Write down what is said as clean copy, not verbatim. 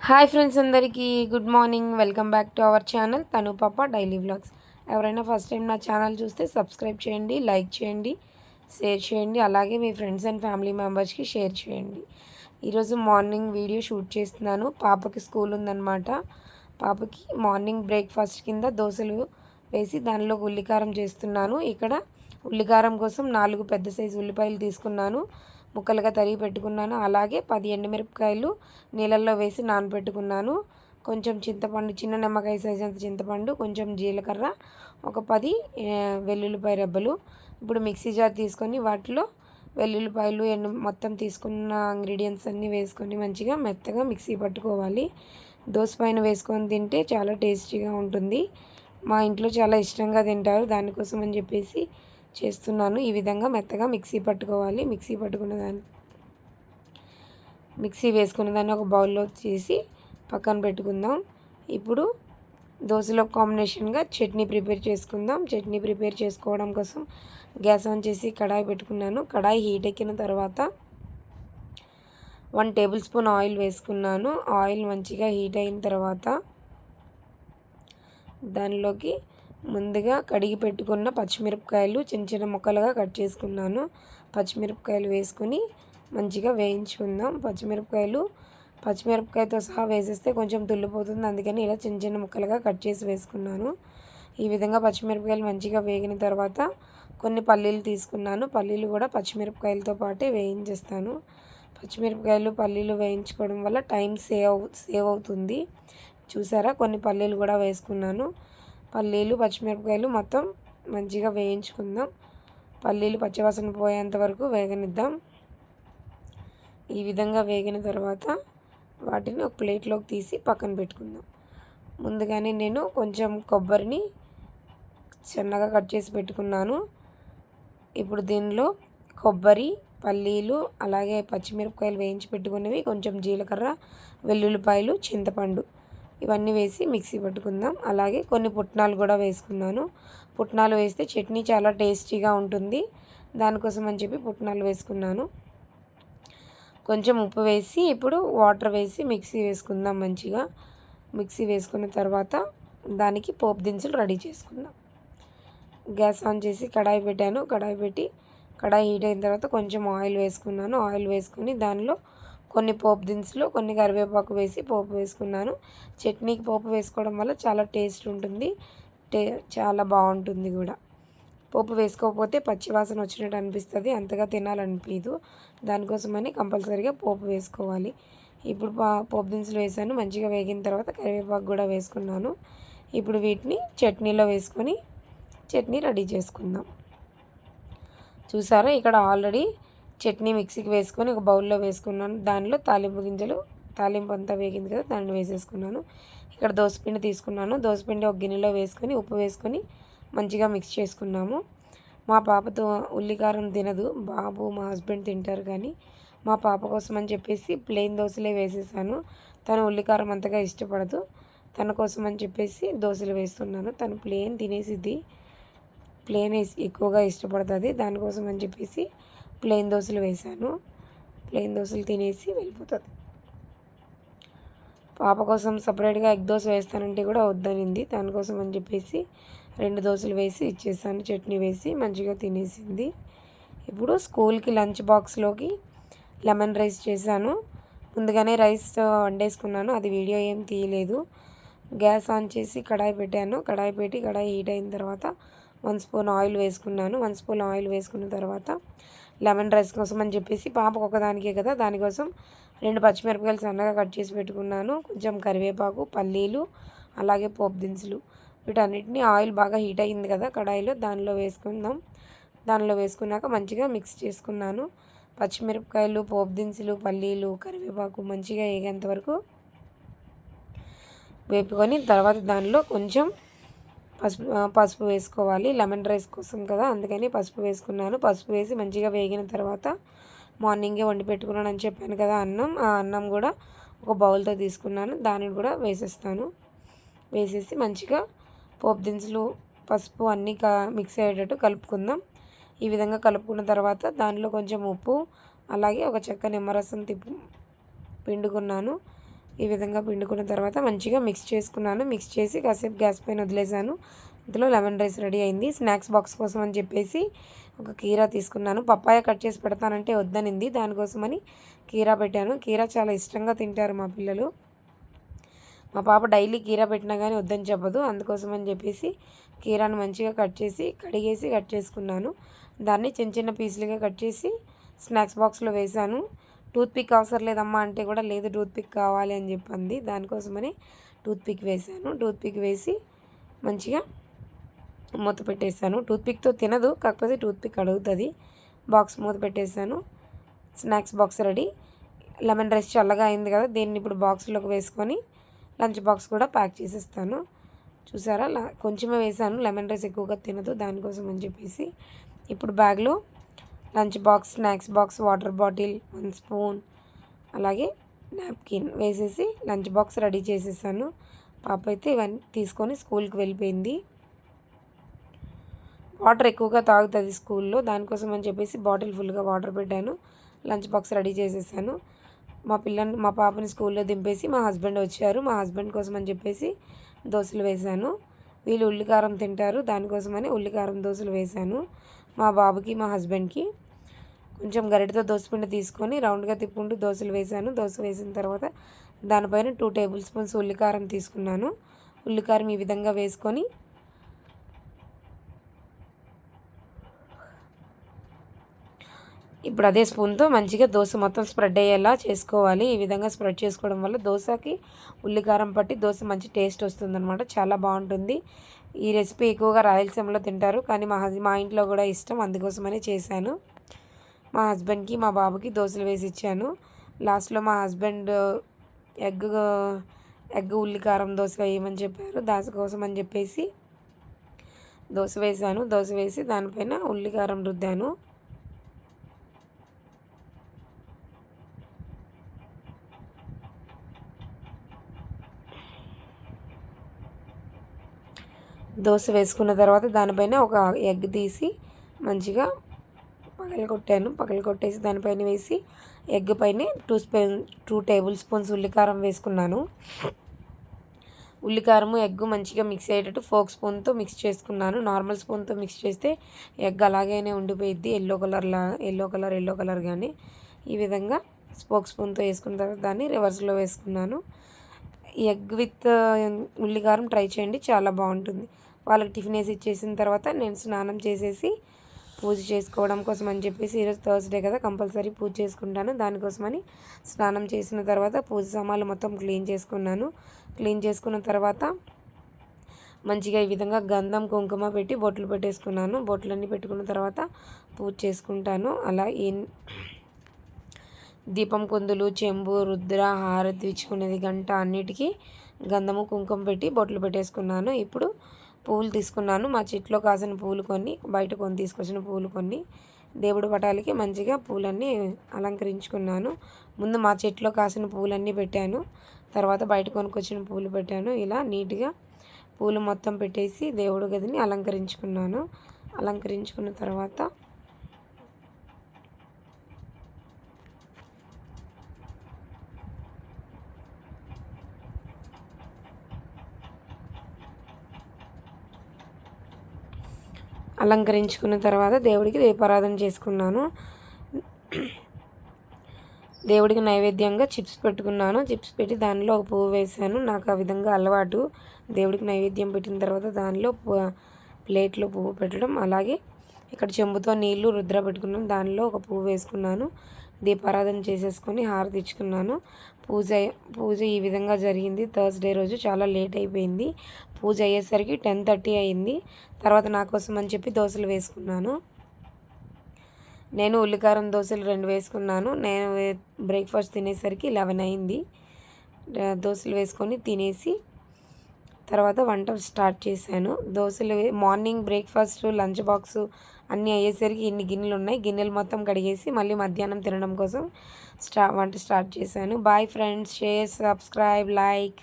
Hi friends, అందరికీ good morning. Welcome back to our channel తను పాప డైలీ వ్లాగ్స్. ఎవరైనా ఫస్ట్ టైం నా ఛానల్ చూస్తే సబ్స్క్రైబ్ చేయండి, లైక్ చేయండి, షేర్ చేయండి. అలాగే మీ ఫ్రెండ్స్ అండ్ ఫ్యామిలీ మెంబర్స్కి షేర్ చేయండి. ఈరోజు మార్నింగ్ వీడియో షూట్ చేస్తున్నాను. పాపకి స్కూల్ ఉందన్నమాట. పాపకి మార్నింగ్ బ్రేక్ఫాస్ట్ కింద దోశలు వేసి దానిలో ఉల్లికారం చేస్తున్నాను. ఇక్కడ ఉల్లికారం కోసం 4 పెద్ద సైజు ఉల్లిపాయలు తీసుకున్నాను, ముక్కలుగా తరిగి పెట్టుకున్నాను. అలాగే 10 ఎండుమిరపకాయలు నీళ్ళల్లో వేసి నానబెట్టుకున్నాను. కొంచెం చింతపండు, చిన్న నిమ్మకాయ సైజ్ అంత చింతపండు, కొంచెం జీలకర్ర, ఒక 10 వెల్లుల్లిపాయ రెబ్బలు. ఇప్పుడు మిక్సీ జార్ తీసుకొని వాటిలో వెల్లుల్లిపాయలు మొత్తం తీసుకున్న ఇంగ్రీడియంట్స్ అన్నీ వేసుకొని మంచిగా మెత్తగా మిక్సీ పట్టుకోవాలి. దోశ పైన వేసుకొని తింటే చాలా టేస్టీగా ఉంటుంది. మా ఇంట్లో చాలా ఇష్టంగా తింటారు. దానికోసం అని చెప్పేసి చేస్తున్నాను. ఈ విధంగా మెత్తగా మిక్సీ పట్టుకోవాలి. మిక్సీ వేసుకున్న దాన్ని ఒక బౌల్లో చేసి పక్కన పెట్టుకుందాం. ఇప్పుడు దోశలో కాంబినేషన్గా చట్నీ ప్రిపేర్ చేసుకుందాం. చట్నీ ప్రిపేర్ చేసుకోవడం కోసం గ్యాస్ ఆన్ చేసి కడాయి పెట్టుకున్నాను. కడాయి హీట్ ఎక్కిన తర్వాత 1 టేబుల్ స్పూన్ ఆయిల్ వేసుకున్నాను. ఆయిల్ మంచిగా హీట్ అయిన తర్వాత దానిలోకి ముందుగా కడిగి పెట్టుకున్న పచ్చిమిరపకాయలు చిన్న చిన్న ముక్కలుగా కట్ చేసుకున్నాను. పచ్చిమిరపకాయలు వేసుకొని మంచిగా వేయించుకుందాం. పచ్చిమిరపకాయతో సహా వేసేస్తే కొంచెం తుల్లిపోతుంది, అందుకని ఇలా చిన్న చిన్న ముక్కలుగా కట్ చేసి వేసుకున్నాను. ఈ విధంగా పచ్చిమిరపకాయలు మంచిగా వేగిన తర్వాత కొన్ని పల్లీలు తీసుకున్నాను. పల్లీలు కూడా పచ్చిమిరపకాయలతో పాటే వేయించేస్తాను. పచ్చిమిరపకాయలు పల్లీలు వేయించుకోవడం వల్ల టైం సేవ్ అవుతుంది. చూసారా, కొన్ని పల్లీలు కూడా వేసుకున్నాను. పల్లీలు పచ్చిమిరపకాయలు మొత్తం మంచిగా వేయించుకుందాం. పల్లీలు పచ్చివాసన పోయేంత వరకు వేగనిద్దాం. ఈ విధంగా వేగిన తర్వాత వాటిని ఒక ప్లేట్లోకి తీసి పక్కన పెట్టుకుందాం. ముందుగానే నేను కొంచెం కొబ్బరిని చిన్నగా కట్ చేసి పెట్టుకున్నాను. ఇప్పుడు దీనిలో కొబ్బరి, పల్లీలు, అలాగే పచ్చిమిరపకాయలు వేయించి పెట్టుకున్నవి, కొంచెం జీలకర్ర, వెల్లుల్లిపాయలు, చింతపండు ఇవన్నీ వేసి మిక్సీ పట్టుకుందాం. అలాగే కొన్ని పుట్నాలు కూడా వేసుకున్నాను. పుట్నాలు వేస్తే చట్నీ చాలా టేస్టీగా ఉంటుంది. దానికోసం అని చెప్పి పుట్నాలు వేసుకున్నాను. కొంచెం ఉప్పు వేసి ఇప్పుడు వాటర్ వేసి మిక్సీ వేసుకుందాం. మంచిగా మిక్సీ వేసుకున్న తర్వాత దానికి పోపు దినుసులు రెడీ చేసుకుందాం. గ్యాస్ ఆన్ చేసి కడాయి పెట్టాను. కడాయి హీట్ అయిన తర్వాత కొంచెం ఆయిల్ వేసుకున్నాను. ఆయిల్ వేసుకొని దానిలో కొన్ని పోపు దినుసులు, కొన్ని కరివేపాకు వేసి పోపు వేసుకున్నాను. చట్నీకి పోపు వేసుకోవడం వల్ల చాలా టేస్ట్ ఉంటుంది, చాలా బాగుంటుంది కూడా. పోపు వేసుకోకపోతే పచ్చివాసన వచ్చినట్టు అనిపిస్తుంది, అంతగా తినాలనిపించదు. దానికోసమని కంపల్సరీగా పోపు వేసుకోవాలి. ఇప్పుడు పోపు దినుసులు వేసాను. మంచిగా వేగిన తర్వాత కరివేపాకు కూడా వేసుకున్నాను. ఇప్పుడు వీటిని చట్నీలో వేసుకొని చట్నీ రెడీ చేసుకుందాం. చూసారా, ఇక్కడ ఆల్రెడీ చట్నీ మిక్సీకి వేసుకొని ఒక బౌల్లో వేసుకున్నాను. దానిలో తాలింపు అంతా వేగింది కదా, దాన్ని వేసేసుకున్నాను. ఇక్కడ దోసపిండి తీసుకున్నాను. దోసపిండి ఒక గిన్నెలో వేసుకొని ఉప్పు వేసుకొని మంచిగా మిక్స్ చేసుకున్నాము. మా పాపతో ఉల్లికారం తినదు, బాబు మా హస్బెండ్ తింటారు. కానీ మా పాప కోసం అని చెప్పేసి ప్లెయిన్ దోశలే వేసేసాను. తను ఉల్లికారం అంతగా ఇష్టపడదు. తన కోసం అని చెప్పేసి దోశలు వేస్తున్నాను. తను ప్లెయిన్ తినేసిద్ది, ప్లెయిన్ ఎక్కువగా ఇష్టపడుతుంది. దానికోసం అని చెప్పేసి ప్లెయిన్ దోశలు వేశాను. ప్లెయిన్ దోశలు తినేసి వెళ్ళిపోతుంది. పాప కోసం సపరేట్గా ఎగ్ దోశ వేస్తానంటే కూడా వద్దనింది. దానికోసం అని చెప్పేసి 2 దోశలు వేసి ఇచ్చేసాను. చట్నీ వేసి మంచిగా తినేసింది. ఇప్పుడు స్కూల్కి లంచ్ బాక్స్లోకి లెమన్ రైస్ చేశాను. ముందుగానే రైస్ వండేసుకున్నాను, అది వీడియో ఏం తీయలేదు. గ్యాస్ ఆన్ చేసి కడాయి పెట్టాను. కడాయి హీట్ అయిన తర్వాత 1 స్పూన్ ఆయిల్ వేసుకున్నాను. 1 స్పూన్ ఆయిల్ వేసుకున్న తర్వాత లెమన్ రైస్ కోసం అని చెప్పేసి పాపకు ఒకదానికే కదా, దానికోసం 2 పచ్చిమిరపకాయలు సన్నగా కట్ చేసి పెట్టుకున్నాను. కొంచెం కరివేపాకు, పల్లీలు, అలాగే పోపు దినుసులు, వీటన్నిటిని ఆయిల్ బాగా హీట్ అయ్యింది కదా కడాయిలో, దానిలో వేసుకుందాం. దానిలో వేసుకున్నాక మంచిగా మిక్స్ చేసుకున్నాను. పచ్చిమిరపకాయలు, పోపు దినుసులు, పల్లీలు, కరివేపాకు మంచిగా వేగేంత వరకు వేపుకొని తర్వాత దానిలో కొంచెం పసుపు వేసుకోవాలి. లెమన్ రైస్ కోసం కదా, అందుకని పసుపు వేసుకున్నాను. పసుపు వేసి మంచిగా వేగిన తర్వాత మార్నింగే వండి పెట్టుకున్నాను అని చెప్పాను కదా అన్నం, ఆ అన్నం కూడా ఒక బౌల్తో తీసుకున్నాను. దానిని కూడా వేసేసి మంచిగా పోపు దినుసులు, పసుపు అన్నీ మిక్స్ అయ్యేటట్టు కలుపుకుందాం. ఈ విధంగా కలుపుకున్న తర్వాత దానిలో కొంచెం ఉప్పు, అలాగే ఒక చెక్క నిమ్మరసం పిండుకున్నాను. ఈ విధంగా పిండుకున్న తర్వాత మంచిగా మిక్స్ చేసుకున్నాను. మిక్స్ చేసి కాసేపు గ్యాస్ పైన వదిలేసాను. ఇందులో లెమన్ రైస్ రెడీ అయింది. స్నాక్స్ బాక్స్ కోసం అని చెప్పేసి ఒక కీరా తీసుకున్నాను. పప్పాయ కట్ చేసి పెడతానంటే వద్దనింది, దానికోసమని కీరా పెట్టాను. కీరా చాలా ఇష్టంగా తింటారు మా పిల్లలు. మా పాప డైలీ కీరా పెట్టినా కానీ వద్దని చెప్పదు. అందుకోసమని చెప్పేసి కీరాను మంచిగా కట్ చేసి కడిగేసి కట్ చేసుకున్నాను. దాన్ని చిన్న చిన్న పీసులుగా కట్ చేసి స్నాక్స్ బాక్స్లో వేశాను. టూత్పిక్ అవసరం లేదమ్మా అంటే కూడా లేదు, టూత్పిక్ కావాలి అని చెప్పింది. దానికోసమని టూత్పిక్ వేశాను. టూత్పిక్ వేసి మంచిగా మూత పెట్టేశాను. టూత్పిక్తో తినదు, కాకపోతే టూత్పిక్ అడుగుతుంది. బాక్స్ మూత పెట్టేశాను. Snacks box ready. Lemon rice చల్లగా అయింది కదా, దీన్ని ఇప్పుడు బాక్స్లోకి వేసుకొని లంచ్ బాక్స్ కూడా ప్యాక్ చేసేస్తాను. చూసారా, కొంచెమే వేసాను, లెమన్ రైస్ ఎక్కువగా తినదు, దానికోసం అని చెప్పేసి. ఇప్పుడు బ్యాగ్లో lunch box, snacks box, water bottle, 1 spoon, అలాగే నాప్కిన్ వేసేసి లంచ్ బాక్స్ రెడీ చేసేసాను. పాప అయితే ఇవన్నీ తీసుకొని స్కూల్కి వెళ్ళిపోయింది. వాటర్ ఎక్కువగా తాగుతుంది స్కూల్లో, దానికోసం అని చెప్పేసి బాటిల్ ఫుల్గా వాటర్ పెట్టాను. లంచ్ బాక్స్ రెడీ చేసేసాను. మా పాపని స్కూల్లో దింపేసి మా హస్బెండ్ వచ్చారు. మా హస్బెండ్ కోసం అని చెప్పేసి దోశలు వేశాను. వీళ్ళు ఉల్లికారం తింటారు, దానికోసమని ఉల్లికారం దోశలు వేశాను. మా బాబుకి మా హస్బెండ్కి కొంచెం గరిటతో దోసపిండి తీసుకొని రౌండ్గా తిప్పుకుంటూ దోశలు వేశాను. దోశ వేసిన తర్వాత దానిపైన 2 టేబుల్ స్పూన్స్ ఉల్లికారం తీసుకున్నాను. ఉల్లికారం ఈ విధంగా వేసుకొని ఇప్పుడు అదే స్పూన్తో మంచిగా దోశ మొత్తం స్ప్రెడ్ అయ్యేలా చేసుకోవాలి. ఈ విధంగా స్ప్రెడ్ చేసుకోవడం వల్ల దోశకి ఉల్లికారం పట్టి దోశ మంచి టేస్ట్ వస్తుందన్నమాట. చాలా బాగుంటుంది. ఈ రెసిపీ ఎక్కువగా రాయలసీమలో తింటారు, కానీ మా ఇంట్లో కూడా ఇష్టం, అందుకోసమనే చేశాను. మా హస్బెండ్కి మా బాబుకి దోశలు వేసి ఇచ్చాను. లాస్ట్లో మా హస్బెండ్ ఎగ్ ఉల్లికారం దోశ వేయమని చెప్పారు. దానికోసం అని చెప్పేసి దోశ వేసాను. దోశ వేసి దానిపైన ఉల్లికారం రుద్దాను. దోశ వేసుకున్న తర్వాత దానిపైన ఒక ఎగ్ తీసి మంచిగా పగలగొట్టేసి దానిపైన వేసి ఎగ్ పైన 2 టేబుల్ స్పూన్స్ ఉల్లికారం వేసుకున్నాను. ఉల్లికారము ఎగ్ మంచిగా మిక్స్ అయ్యేటట్టు ఫోక్ స్పూన్తో మిక్స్ చేసుకున్నాను. నార్మల్ స్పూన్తో మిక్స్ చేస్తే ఎగ్ అలాగైనే ఉండిపోయిద్ది, ఎల్లో కలర్ కానీ. ఈ విధంగా ఫోక్ స్పూన్తో వేసుకున్న తర్వాత దాన్ని రివర్స్లో వేసుకున్నాను. ఎగ్ విత్ ఉల్లికారం ట్రై చేయండి, చాలా బాగుంటుంది. వాళ్ళకి టిఫిన్ వేసి ఇచ్చేసిన తర్వాత నేను స్నానం చేసేసి పూజ చేసుకోవడం కోసం అని చెప్పేసి, ఈరోజు థర్స్డే కదా, కంపల్సరీ పూజ చేసుకుంటాను. దానికోసమని స్నానం చేసిన తర్వాత పూజ సామాన్లు మొత్తం క్లీన్ చేసుకున్నాను. క్లీన్ చేసుకున్న తర్వాత మంచిగా ఈ విధంగా గంధం కుంకుమ పెట్టి బొట్లు పెట్టేసుకున్నాను. బొట్లన్నీ పెట్టుకున్న తర్వాత పూజ చేసుకుంటాను. అలా దీపం కుందులు, చెంబు, రుద్ర, హారతి ఇచ్చుకునేది, గంట అన్నిటికీ గంధము కుంకుమ పెట్టి బొట్లు పెట్టేసుకున్నాను. ఇప్పుడు పువ్వులు తీసుకున్నాను. మా చెట్లో కాసిన పూలు కొన్ని, బయట తీసుకొచ్చిన పూలు కొన్ని, దేవుడి పటాలకి మంచిగా పూలన్నీ అలంకరించుకున్నాను. ముందు మా చెట్లో కాసిన పూలన్నీ పెట్టాను, తర్వాత బయట కొనుక్కొచ్చిన పూలు పెట్టాను. ఇలా నీట్గా పూలు మొత్తం పెట్టేసి దేవుడి గదిని అలంకరించుకున్నాను. అలంకరించుకున్న తర్వాత దేవుడికి దీపారాధన చేసుకున్నాను. దేవుడికి నైవేద్యంగా చిప్స్ పెట్టుకున్నాను. చిప్స్ పెట్టి దానిలో ఒక పువ్వు వేశాను. నాకు ఆ విధంగా అలవాటు. దేవుడికి నైవేద్యం పెట్టిన తర్వాత దానిలో ప్లేట్లో పువ్వు పెట్టడం. అలాగే ఇక్కడ చెంబుతో నీళ్లు రుద్ర పెట్టుకున్నాను, దానిలో ఒక పువ్వు వేసుకున్నాను. దీపారాధన చేసేసుకొని హారతి ఇచ్చుకున్నాను. పూజ ఈ విధంగా జరిగింది. థర్స్డే రోజు చాలా లేట్ అయిపోయింది. పూజ అయ్యేసరికి 10:30 అయింది. తర్వాత నా కోసం అని చెప్పి దోశలు వేసుకున్నాను. నేను ఉల్లికారం దోశలు 2 వేసుకున్నాను. నేను బ్రేక్ఫాస్ట్ తినేసరికి 11 అయింది. దోశలు వేసుకొని తినేసి తర్వాత వంట స్టార్ట్ చేశాను. దోశలు మార్నింగ్ బ్రేక్ఫాస్ట్, లంచ్ బాక్స్ అన్నీ అయ్యేసరికి ఇన్ని గిన్నెలు ఉన్నాయి. గిన్నెలు మొత్తం కడిగేసి మళ్ళీ మధ్యాహ్నం తినడం కోసం వంట స్టార్ట్ చేశాను. Bye friends, share, subscribe, like.